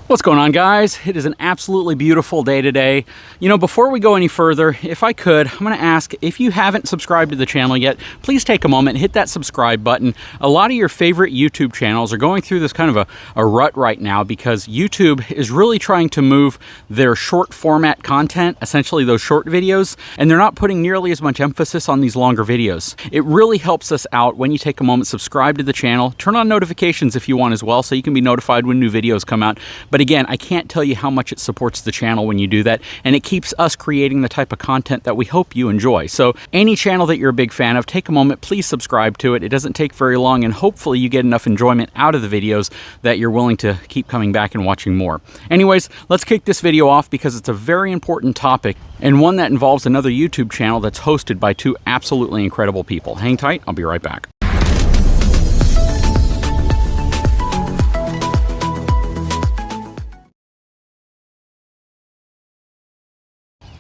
What's going on, guys? It is an absolutely beautiful day today. You know, before we go any further, if I could, I'm going to ask if you haven't subscribed to the channel yet, please take a moment, hit that subscribe button. A lot of your favorite YouTube channels are going through this kind of a rut right now because YouTube is really trying to move their short format content, essentially those short videos, and they're not putting nearly as much emphasis on these longer videos. It really helps us out when you take a moment, subscribe to the channel, turn on notifications if you want as well so you can be notified when new videos come out. But again, I can't tell you how much it supports the channel when you do that, and it keeps us creating the type of content that we hope you enjoy. So any channel that you're a big fan of, take a moment, please subscribe to it. It doesn't take very long, and hopefully you get enough enjoyment out of the videos that you're willing to keep coming back and watching more. Anyways, let's kick this video off because it's a very important topic and one that involves another YouTube channel that's hosted by two absolutely incredible people. Hang tight, I'll be right back.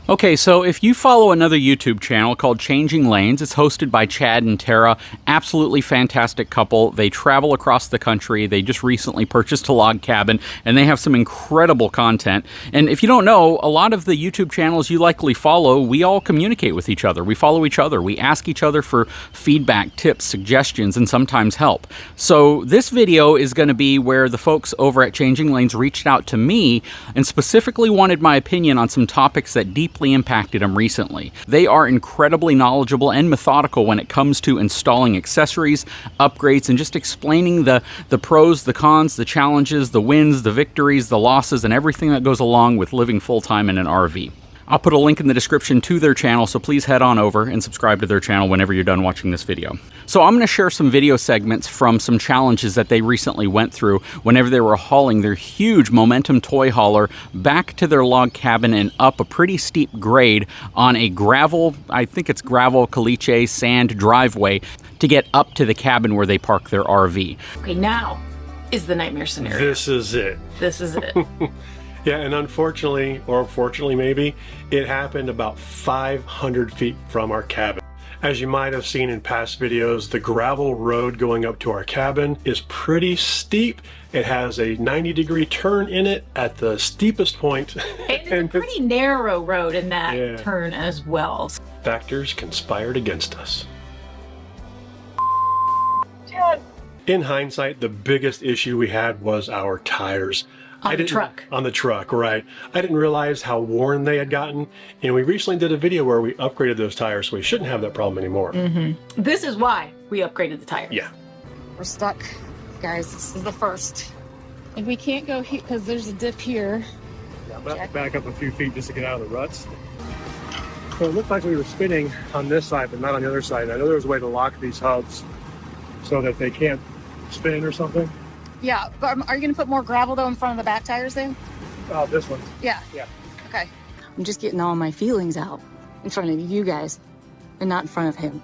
Okay, so if you follow another YouTube channel called Changing Lanes, it's hosted by Chad and Tara, absolutely fantastic couple. They travel across the country. They just recently purchased a log cabin, and they have some incredible content. And if you don't know, a lot of the YouTube channels you likely follow, we all communicate with each other. We follow each other. We ask each other for feedback, tips, suggestions, and sometimes help. So this video is going to be where the folks over at Changing Lanes reached out to me and specifically wanted my opinion on some topics that deeply impacted them recently. They are incredibly knowledgeable and methodical when it comes to installing accessories, upgrades, and just explaining the pros, the cons, the challenges, the wins, the victories, the losses, and everything that goes along with living full-time in an RV. I'll put a link in the description to their channel, so please head on over and subscribe to their channel whenever you're done watching this video. So I'm going to share some video segments from some challenges that they recently went through whenever they were hauling their huge Momentum toy hauler back to their log cabin and up a pretty steep grade on a gravel, I think it's gravel, caliche, sand driveway to get up to the cabin where they park their RV. Okay, now is the nightmare scenario. This is it. This is it. Yeah, and unfortunately, or fortunately maybe, it happened about 500 feet from our cabin. As you might have seen in past videos, the gravel road going up to our cabin is pretty steep. It has a 90-degree turn in it at the steepest point. It's a pretty narrow road in that turn as well. Factors conspired against us. In hindsight, the biggest issue we had was our tires. On the truck. On the truck, right. I didn't realize how worn they had gotten, and we recently did a video where we upgraded those tires, so we shouldn't have that problem anymore. This is why we upgraded the tires. Yeah. We're stuck, guys. This is the first. And we can't go here because there's a dip here. Yeah, I'm about to back up a few feet just to get out of the ruts. So it looked like we were spinning on this side, but not on the other side. I know there was a way to lock these hubs so that they can't spin or something. Yeah, but are you going to put more gravel though in front of the back tires then? This one. Yeah. Yeah. Okay. I'm just getting all my feelings out in front of you guys and not in front of him.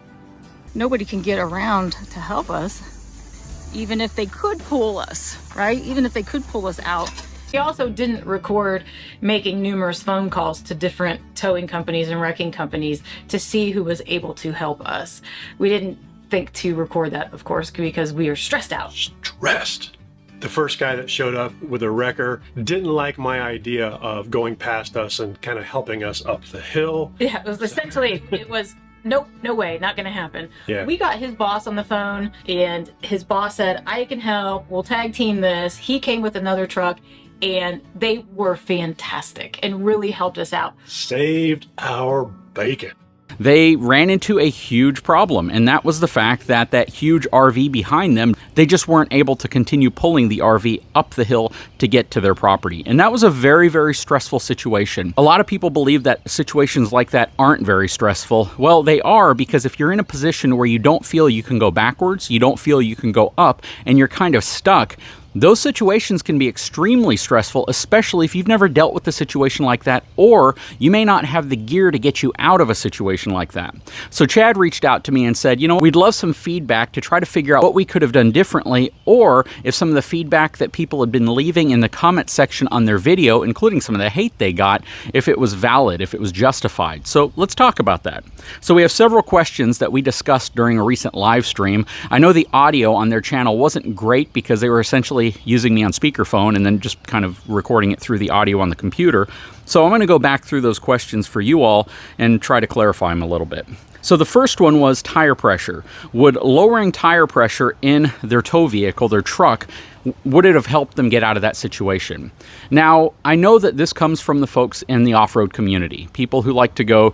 Nobody can get around to help us, even if they could pull us, right? Even if they could pull us out. We also didn't record making numerous phone calls to different towing companies and wrecking companies to see who was able to help us. We didn't think to record that, of course, because we are stressed out. Stressed. The first guy that showed up with a wrecker didn't like my idea of going past us and kind of helping us up the hill. Yeah, it was essentially, it was, nope, no way, not gonna happen. Yeah. We got his boss on the phone, and his boss said, I can help, we'll tag team this. He came with another truck, and they were fantastic and really helped us out. Saved our bacon. They ran into a huge problem, and that was the fact that that huge RV behind them, they just weren't able to continue pulling the RV up the hill to get to their property. And that was a very, very stressful situation. A lot of people believe that situations like that aren't very stressful. Well, they are, because if you're in a position where you don't feel you can go backwards, you don't feel you can go up, and you're kind of stuck, those situations can be extremely stressful, especially if you've never dealt with a situation like that, or you may not have the gear to get you out of a situation like that. So Chad reached out to me and said, you know, we'd love some feedback to try to figure out what we could have done differently, or if some of the feedback that people had been leaving in the comment section on their video, including some of the hate they got, if it was valid, if it was justified. So let's talk about that. So we have several questions that we discussed during a recent live stream. I know the audio on their channel wasn't great because they were essentially basically using me on speakerphone and then just kind of recording it through the audio on the computer. So I'm going to go back through those questions for you all and try to clarify them a little bit. So the first one was tire pressure. Would lowering tire pressure in their tow vehicle, their truck, would it have helped them get out of that situation? Now, I know that this comes from the folks in the off-road community, people who like to go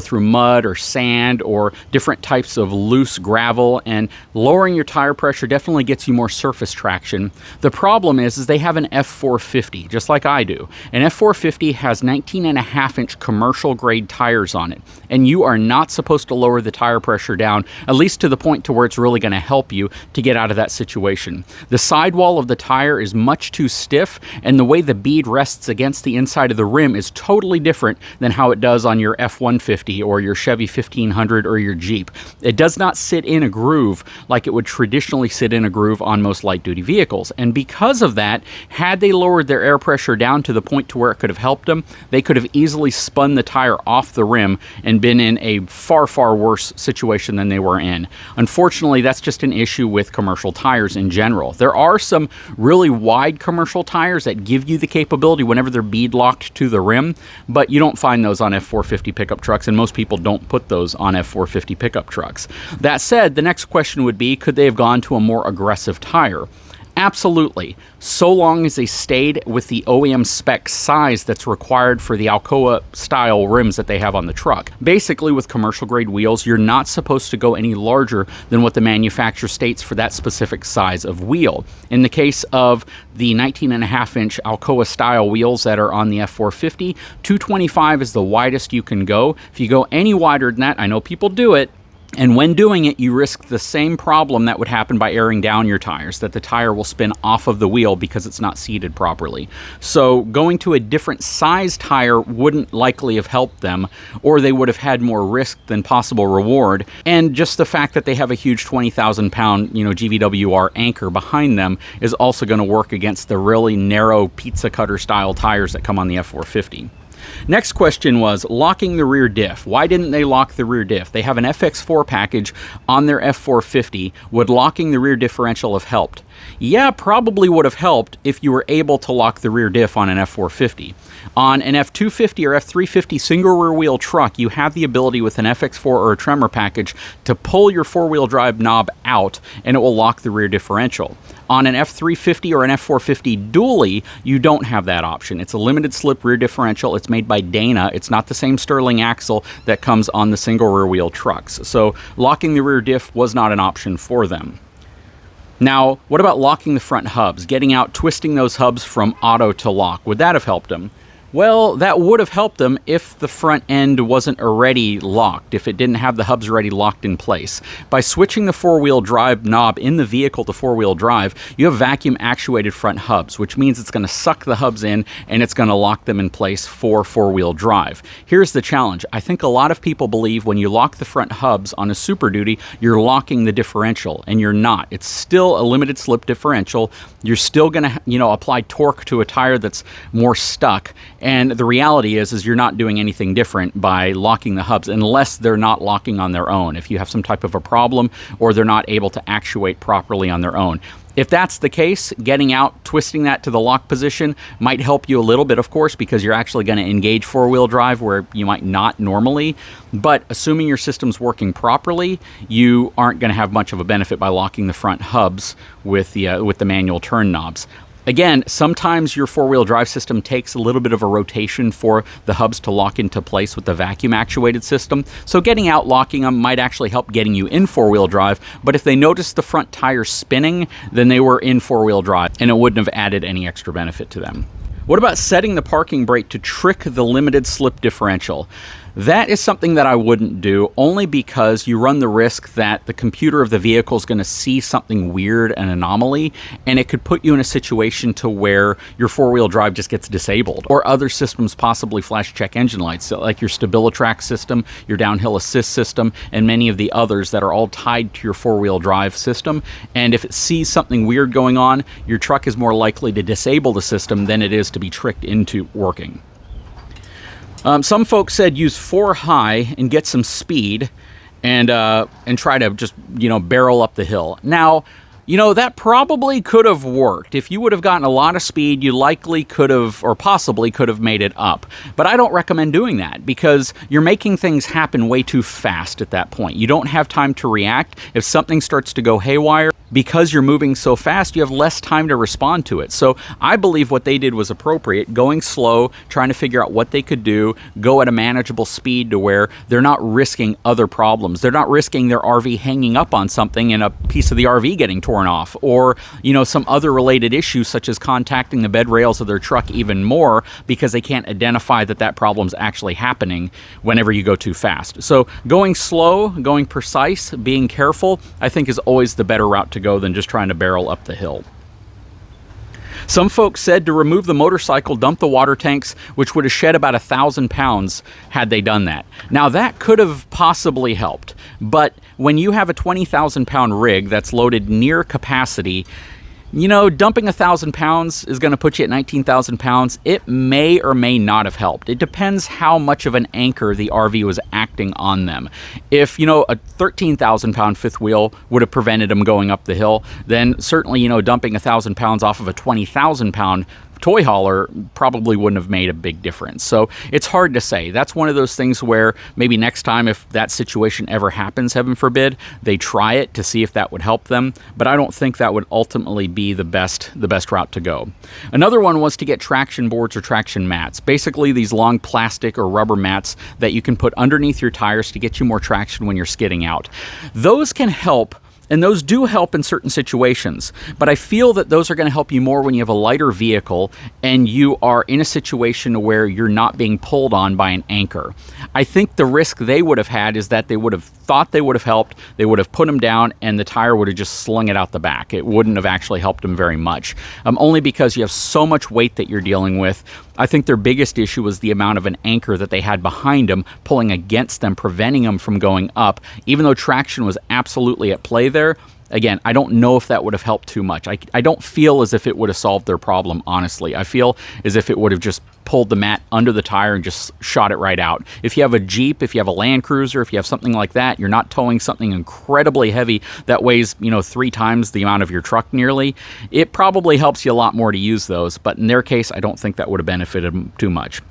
through mud or sand or different types of loose gravel, and lowering your tire pressure definitely gets you more surface traction. The problem is they have an F450, just like I do. An F450 has 19.5-inch commercial grade tires on it, and you are not supposed to lower the tire pressure down, at least to the point to where it's really going to help you to get out of that situation. The sidewall of the tire is much too stiff, and the way the bead rests against the inside of the rim is totally different than how it does on your F-150 or your Chevy 1500 or your Jeep. It does not sit in a groove like it would traditionally sit in a groove on most light-duty vehicles, and because of that, had they lowered their air pressure down to the point to where it could have helped them, they could have easily spun the tire off the rim and been in a far, far worse situation than they were in. Unfortunately, that's just an issue with commercial tires in general. There are some really wide commercial tires that give you the capability whenever they're bead locked to the rim, but you don't find those on F450 pickup trucks, and most people don't put those on F450 pickup trucks. That said, the next question would be, could they have gone to a more aggressive tire? Absolutely, so long as they stayed with the OEM spec size that's required for the Alcoa style rims that they have on the truck. Basically, with commercial grade wheels, you're not supposed to go any larger than what the manufacturer states for that specific size of wheel. In the case of the 19.5-inch Alcoa style wheels that are on the F450, 225 is the widest you can go. If you go any wider than that, I know people do it, and when doing it, you risk the same problem that would happen by airing down your tires, that the tire will spin off of the wheel because it's not seated properly. So going to a different size tire wouldn't likely have helped them, or they would have had more risk than possible reward. And just the fact that they have a huge 20,000-pound, GVWR anchor behind them is also going to work against the really narrow pizza cutter style tires that come on the F450. Next question was locking the rear diff. Why didn't they lock the rear diff? They have an FX4 package on their F450. Would locking the rear differential have helped? Yeah, probably would have helped if you were able to lock the rear diff on an F450. On an F250 or F350 single rear wheel truck, you have the ability with an FX4 or a Tremor package to pull your four-wheel drive knob out and it will lock the rear differential. On an F350 or an F450 dually, you don't have that option. It's a limited slip rear differential. It's made by Dana. It's not the same Sterling axle that comes on the single rear wheel trucks. So locking the rear diff was not an option for them. Now, what about locking the front hubs? Getting out, twisting those hubs from auto to lock. Would that have helped them? Well, that would have helped them if the front end wasn't already locked, if it didn't have the hubs already locked in place. By switching the four-wheel drive knob in the vehicle to four-wheel drive, you have vacuum-actuated front hubs, which means it's going to suck the hubs in and it's going to lock them in place for four-wheel drive. Here's the challenge. I think a lot of people believe when you lock the front hubs on a Super Duty, you're locking the differential, and you're not. It's still a limited slip differential. You're still going to, apply torque to a tire that's more stuck. And the reality is you're not doing anything different by locking the hubs unless they're not locking on their own. If you have some type of a problem or they're not able to actuate properly on their own. If that's the case, getting out, twisting that to the lock position might help you a little bit, of course, because you're actually going to engage four-wheel drive where you might not normally. But assuming your system's working properly, you aren't going to have much of a benefit by locking the front hubs with the manual turn knobs. Again, sometimes your four-wheel drive system takes a little bit of a rotation for the hubs to lock into place with the vacuum-actuated system, so getting out, locking them might actually help getting you in four-wheel drive, but if they noticed the front tire spinning, then they were in four-wheel drive, and it wouldn't have added any extra benefit to them. What about setting the parking brake to trick the limited slip differential? That is something that I wouldn't do, only because you run the risk that the computer of the vehicle is going to see something weird, an anomaly, and it could put you in a situation to where your four-wheel drive just gets disabled, or other systems possibly flash check engine lights, so like your StabiliTrak system, your downhill assist system, and many of the others that are all tied to your four-wheel drive system. And if it sees something weird going on, your truck is more likely to disable the system than it is to be tricked into working. Some folks said use 4 high and get some speed and try to just, barrel up the hill. Now, You know, that probably could have worked. If you would have gotten a lot of speed, you likely could have, or possibly could have made it up. But I don't recommend doing that because you're making things happen way too fast at that point. You don't have time to react. If something starts to go haywire, because you're moving so fast, you have less time to respond to it. So I believe what they did was appropriate, going slow, trying to figure out what they could do, go at a manageable speed to where they're not risking other problems. They're not risking their RV hanging up on something and a piece of the RV getting torn off, or, you know, some other related issues such as contacting the bed rails of their truck even more because they can't identify that that problem's actually happening whenever you go too fast. So going slow, going precise, being careful, I think is always the better route to go than just trying to barrel up the hill. Some folks said to remove the motorcycle, dump the water tanks, which would have shed about 1,000 pounds had they done that. Now that could have possibly helped, but when you have a 20,000 pound rig that's loaded near capacity, you know, dumping 1,000 pounds is going to put you at 19,000 pounds. It may or may not have helped. It depends how much of an anchor the RV was acting on them. If, you know, a 13,000 pound fifth wheel would have prevented them going up the hill, then certainly, you know, dumping 1,000 pounds off of a 20,000 pound toy hauler probably wouldn't have made a big difference. So it's hard to say. That's one of those things where maybe next time, if that situation ever happens, heaven forbid, they try it to see if that would help them. But I don't think that would ultimately be the best route to go. Another one was to get traction boards or traction mats. Basically these long plastic or rubber mats that you can put underneath your tires to get you more traction when you're skidding out. Those can help. And those do help in certain situations, but I feel that those are going to help you more when you have a lighter vehicle and you are in a situation where you're not being pulled on by an anchor. I think the risk they would have had is that they would have thought they would have helped, they would have put them down, and the tire would have just slung it out the back. It wouldn't have actually helped them very much, only because you have so much weight that you're dealing with. I think their biggest issue was the amount of an anchor that they had behind them, pulling against them, preventing them from going up. Even though traction was absolutely at play there, again, I don't know if that would have helped too much. I don't feel as if it would have solved their problem, honestly. I feel as if it would have just pulled the mat under the tire and just shot it right out. If you have a Jeep, if you have a Land Cruiser, if you have something like that, you're not towing something incredibly heavy that weighs, you know, 3 times the amount of your truck nearly, it probably helps you a lot more to use those. But in their case, I don't think that would have benefited them too much.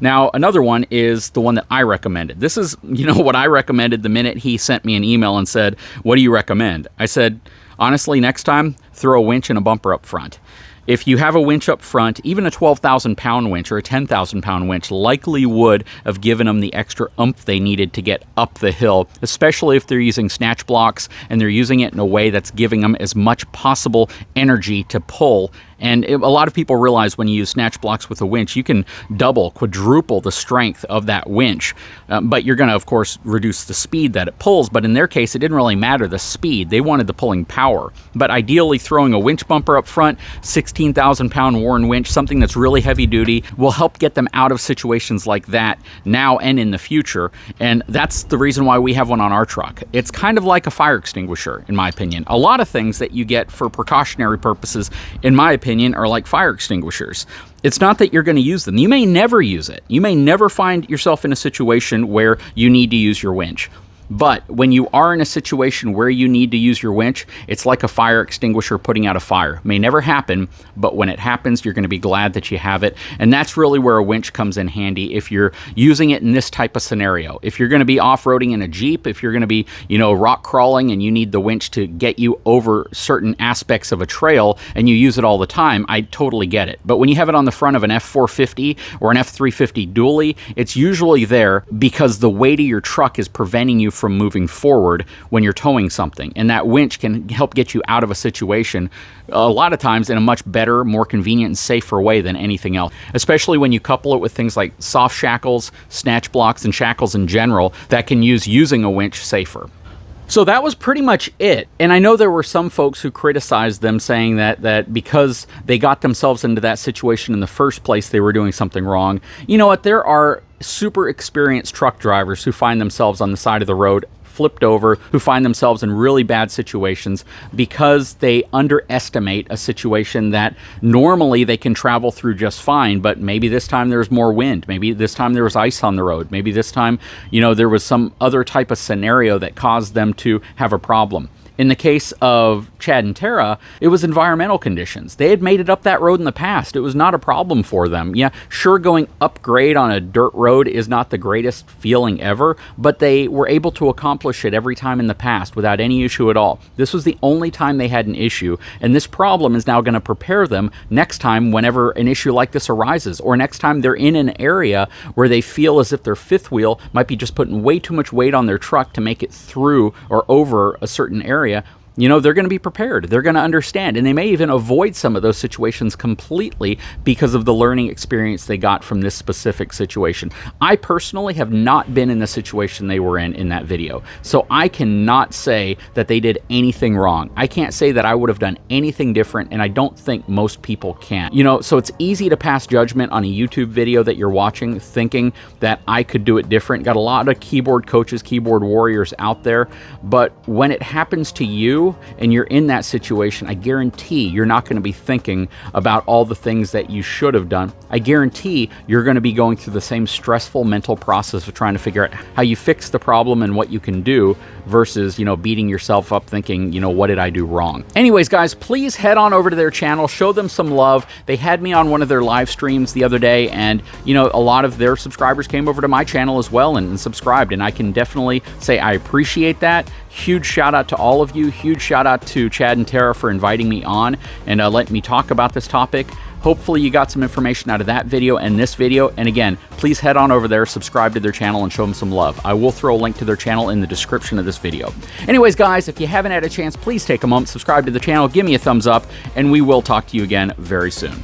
Now, another one is the one that I recommended. This is, you know, what I recommended the minute he sent me an email and said, "What do you recommend?" I said, honestly, next time, throw a winch and a bumper up front. If you have a winch up front, even a 12,000 pound winch or a 10,000 pound winch likely would have given them the extra oomph they needed to get up the hill, especially if they're using snatch blocks and they're using it in a way that's giving them as much possible energy to pull. And a lot of people realize when you use snatch blocks with a winch, you can double, quadruple the strength of that winch. But you're going to, of course, reduce the speed that it pulls. But in their case, it didn't really matter the speed. They wanted the pulling power. But ideally, throwing a winch bumper up front, 16,000 pound Warren winch, something that's really heavy duty, will help get them out of situations like that now and in the future. And that's the reason why we have one on our truck. It's kind of like a fire extinguisher, in my opinion. A lot of things that you get for precautionary purposes, in my opinion, are like fire extinguishers. It's not that you're going to use them. You may never use it. You may never find yourself in a situation where you need to use your winch. But when you are in a situation where you need to use your winch, it's like a fire extinguisher putting out a fire. It may never happen, but when it happens, you're going to be glad that you have it. And that's really where a winch comes in handy if you're using it in this type of scenario. If you're going to be off-roading in a Jeep, if you're going to be, you know, rock crawling and you need the winch to get you over certain aspects of a trail and you use it all the time, I totally get it. But when you have it on the front of an F450 or an F350 dually, it's usually there because the weight of your truck is preventing you from moving forward when you're towing something. And that winch can help get you out of a situation a lot of times in a much better, more convenient and safer way than anything else, especially when you couple it with things like soft shackles, snatch blocks, and shackles in general that can use using a winch safer. So that was pretty much it. And I know there were some folks who criticized them, saying that because they got themselves into that situation in the first place, they were doing something wrong. You know what? There are super experienced truck drivers who find themselves on the side of the road, flipped over, who find themselves in really bad situations because they underestimate a situation that normally they can travel through just fine, but maybe this time there's more wind, maybe this time there was ice on the road, maybe this time, you know, there was some other type of scenario that caused them to have a problem. In the case of Chad and Tara, it was environmental conditions. They had made it up that road in the past. It was not a problem for them. Yeah, sure, going upgrade on a dirt road is not the greatest feeling ever, but they were able to accomplish it every time in the past without any issue at all. This was the only time they had an issue, and this problem is now going to prepare them next time whenever an issue like this arises, or next time they're in an area where they feel as if their fifth wheel might be just putting way too much weight on their truck to make it through or over a certain area. You know, they're going to be prepared. They're going to understand, and they may even avoid some of those situations completely because of the learning experience they got from this specific situation. I personally have not been in the situation they were in that video, so I cannot say that they did anything wrong. I can't say that I would have done anything different, and I don't think most people can. You know, so it's easy to pass judgment on a YouTube video that you're watching thinking that I could do it different. Got a lot of keyboard coaches, keyboard warriors out there, but when it happens to you, and you're in that situation, I guarantee you're not going to be thinking about all the things that you should have done. I guarantee you're going to be going through the same stressful mental process of trying to figure out how you fix the problem and what you can do versus, you know, beating yourself up thinking, you know, what did I do wrong? Anyways, guys, please head on over to their channel, show them some love. They had me on one of their live streams the other day, and, you know, a lot of their subscribers came over to my channel as well and subscribed, and I can definitely say I appreciate that. Huge shout out to all of you. Huge shout out to Chad and Tara for inviting me on and letting me talk about this topic. Hopefully you got some information out of that video and this video. And again, please head on over there, subscribe to their channel, and show them some love. I will throw a link to their channel in the description of this video. Anyways, guys, if you haven't had a chance, please take a moment, subscribe to the channel, give me a thumbs up, and we will talk to you again very soon.